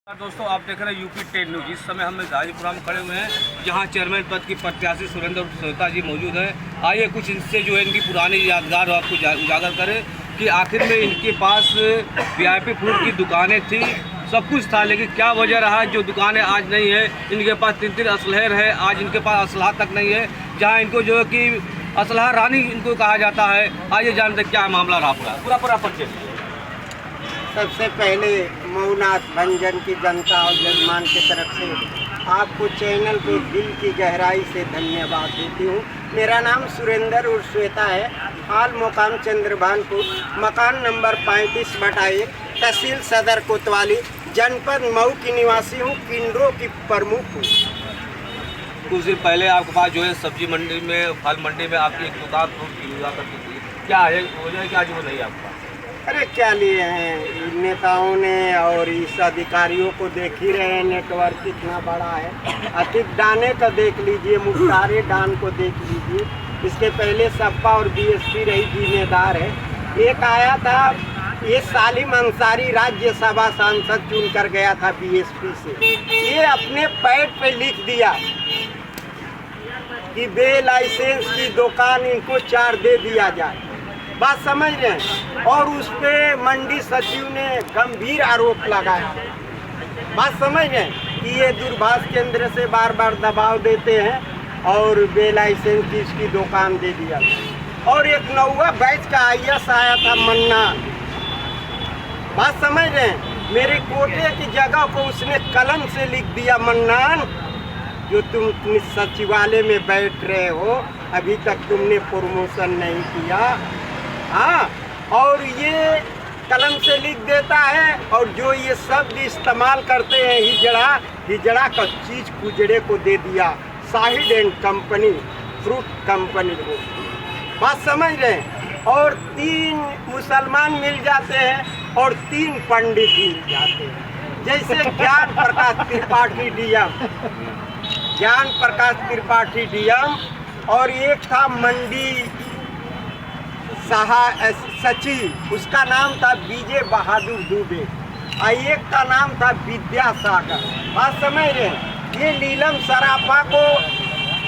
दोस्तों, आप देख रहे हैं यूपी 10 न्यूज। इस समय हम गाजीपुर में खड़े हुए हैं, जहां चेयरमैन पद की प्रत्याशी सुरेंद्र श्वेता जी मौजूद हैं। आइए कुछ इनसे जो है इनकी पुरानी यादगार आपको उजागर करें कि आखिर में इनके पास वीआईपी फूड की दुकानें थी, सब कुछ था, लेकिन क्या वजह रहा जो दुकानें आज नहीं है। इनके पास 3 असलहर है, आज इनके पास असलहा तक नहीं है, जहाँ इनको जो है कि असलहा रानी इनको कहा जाता है। आइए जानते क्या मामला रहा पूरा परिचय। सबसे पहले मऊनाथ भंजन की जनता और जजमान की तरफ से आपको चैनल को दिल की गहराई से धन्यवाद देती हूँ। मेरा नाम सुरेंद्र उर्फ श्वेता है। हाल मुकाम चंद्रभानपुर, मकान नंबर 35/1, तहसील सदर कोतवाली, जनपद मऊ की निवासी हूँ। किंडरों की प्रमुख हूँ। कुछ दिन पहले आपके पास जो है सब्जी मंडी में, फल मंडी में आपकी एक दुकान फ्रूट की हुआ करती थी, क्या है वजह है कि आज वो नहीं है आपके पास? अरे क्या लिए हैं नेताओं ने और इस अधिकारियों को, देख ही रहे हैं नेटवर्क कितना बड़ा है। अतिक डाने का देख लीजिए, मुख्तारे डान को देख लीजिए। इसके पहले सपा और बीएसपी रही जिम्मेदार है। एक आया था ये सालिम अंसारी, राज्यसभा सांसद चुन कर गया था बीएसपी से। ये अपने पैड पे लिख दिया कि बे लाइसेंस की दुकान इनको 4 दे दिया जाए। बात समझ रहे हैं? और उस पर मंडी सचिव ने गंभीर आरोप लगाया। बात समझ रहे हैं कि ये दूरभाष केंद्र से बार बार दबाव देते हैं और बे लाइसेंस की इसकी दुकान दे दिया। और एक नौवा बैच का IAS आया था मन्ना। बात समझ रहे हैं? मेरे कोटे की जगह को उसने कलम से लिख दिया, मन्नान जो तुम सचिवालय में बैठ रहे हो, अभी तक तुमने प्रमोशन नहीं किया। हाँ, और ये कलम से लिख देता है। और जो ये शब्द इस्तेमाल करते हैं हिजड़ा का चीज पुजड़े को दे दिया, Shahid and company, fruit company को। बात समझ रहे हैं? और 3 मुसलमान मिल जाते हैं और 3 पंडित मिल जाते हैं। जैसे ज्ञान प्रकाश त्रिपाठी डीएम और एक था मंडी सचिव, उसका नाम था विजय बहादुर दुबे, और एक का नाम था विद्यासागर। बात समझ रहे हैं? ये नीलम सराफा को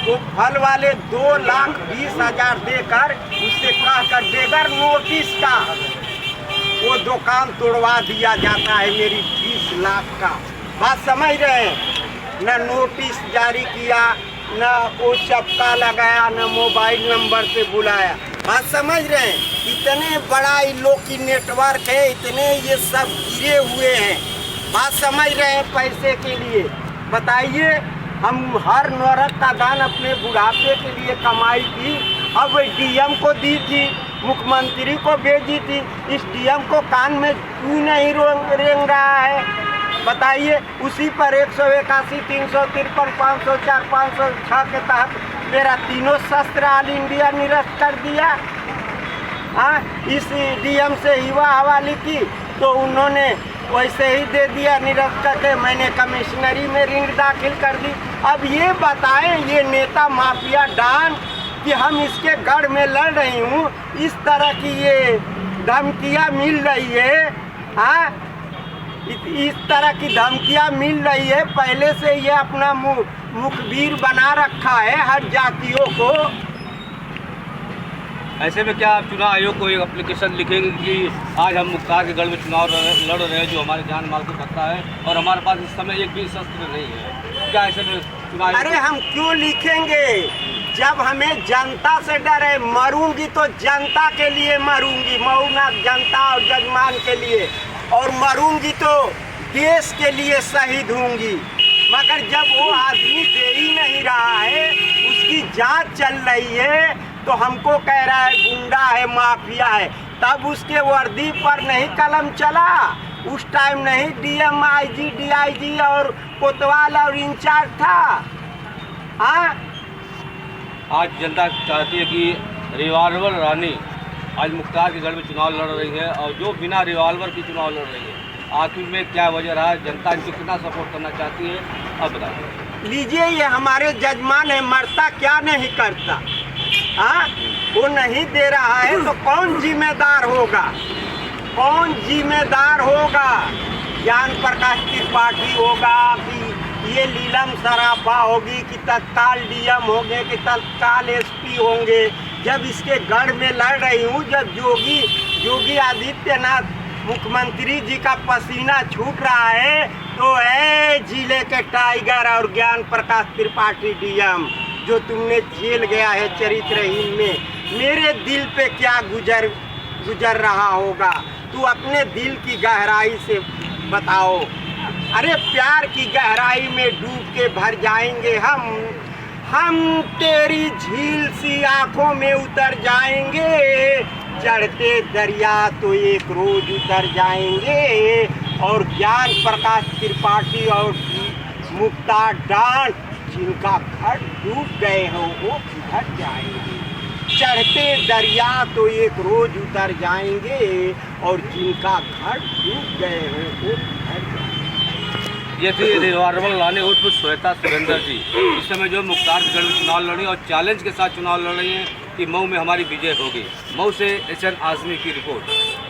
वो फल वाले 2,20,000 देकर उससे कहकर बेगर नोटिस का वो दुकान तोड़वा दिया जाता है मेरी 20 लाख का। बात समझ रहे हैं? न नोटिस जारी किया, न वो चपका लगाया, न मोबाइल नंबर से बुलाया। बात समझ रहे हैं? इतने बड़ा इन लोग की नेटवर्क है, इतने ये सब गिरे हुए हैं। बात समझ रहे हैं? पैसे के लिए बताइए, हम हर नौरत का दान अपने बुढ़ापे के लिए कमाई की, अब डीएम को दी थी, मुख्यमंत्री को भेजी थी। इस डीएम को कान में क्यों नहीं रेंग रहा है बताइए? उसी पर 181, 353, 504, 506 के तहत मेरा 3 शस्त्र ऑल इंडिया निरस्त कर दिया। हाँ, इस डीएम से युवा हवाले की तो उन्होंने वैसे ही दे दिया निरस्त करके। मैंने कमिश्नरी में रिंग दाखिल कर दी। अब ये बताएं, ये नेता माफिया डॉन कि हम इसके गढ़ में लड़ रही हूँ, इस तरह की ये धमकियाँ मिल रही है। हाँ, इस तरह की धमकियाँ मिल रही है। पहले से ये अपना मुखबिर बना रखा है हर जातियों को। ऐसे में क्या आप चुनाव आयोग को एक एप्लीकेशन लिखेंगे कि आज हम मुख्तार के गढ़ में चुनाव लड़ रहे हैं, जो हमारे जान माल को खतरा है और हमारे पास इस समय एक भी शस्त्र नहीं है? क्या ऐसे में चुनाव? अरे हम क्यों लिखेंगे जब हमें जनता से डर है? मरूंगी तो जनता के लिए मरूंगी, मऊनाथ जनता और जजमान के लिए, और मरूंगी तो देश के लिए शहीद होंगी। मगर जब वो आदमी दे ही नहीं रहा है, उसकी जांच चल रही है, तो हमको कह रहा है गुंडा है, माफिया है। तब उसके वर्दी पर नहीं कलम चला, उस टाइम नहीं डीएम, IG, DIG और कोतवाल और इंचार्ज था। हाँ, आज जनता चाहती है कि रिवॉल्वर रानी आज मुख्तार के गढ़ में चुनाव लड़ रही है, और जो बिना रिवॉल्वर की चुनाव लड़ रही है, आखिर में क्या वजह रहा? जनता इनको कितना सपोर्ट करना चाहती है, अब बताइए। लीजिए, ये हमारे जजमान है, मरता क्या नहीं करता। हाँ, वो नहीं दे रहा है तो कौन जिम्मेदार होगा? कौन जिम्मेदार होगा? ज्ञान प्रकाश त्रिपाठी होगा, कि ये नीलम सराफा होगी, कि तत्काल डीएम होंगे, कि तत्काल एसपी होंगे। जब इसके गढ़ में लड़ रही हूँ, जब योगी आदित्यनाथ मुख्यमंत्री जी का पसीना छूट रहा है, तो है जिले के टाइगर और ज्ञान प्रकाश त्रिपाठी डीएम, जो तुमने जेल गया है चरित्रहीन में, मेरे दिल पे क्या गुजर रहा होगा, तू अपने दिल की गहराई से बताओ। अरे प्यार की गहराई में डूब के भर जाएंगे हम तेरी झील सी आंखों में उतर जाएंगे, चढ़ते दरिया तो एक रोज उतर जाएंगे। और ज्ञान प्रकाश त्रिपाठी और मुक्ता डांट, जिनका घर डूब गए हो वो किधर जाएंगे, चढ़ते दरिया तो एक रोज उतर जाएंगे, और जिनका घर डूब गए हो वो किधर जाएंगे। ये थी रिवार्बल लाने उर्फ श्वेता सुरेंद्र जी, इस समय जो मुख्तारगढ़ में चुनाव लड़ी और चैलेंज के साथ चुनाव लड़ रही हैं कि मऊ में हमारी विजय होगी। मऊ से एचएन आजमी की रिपोर्ट।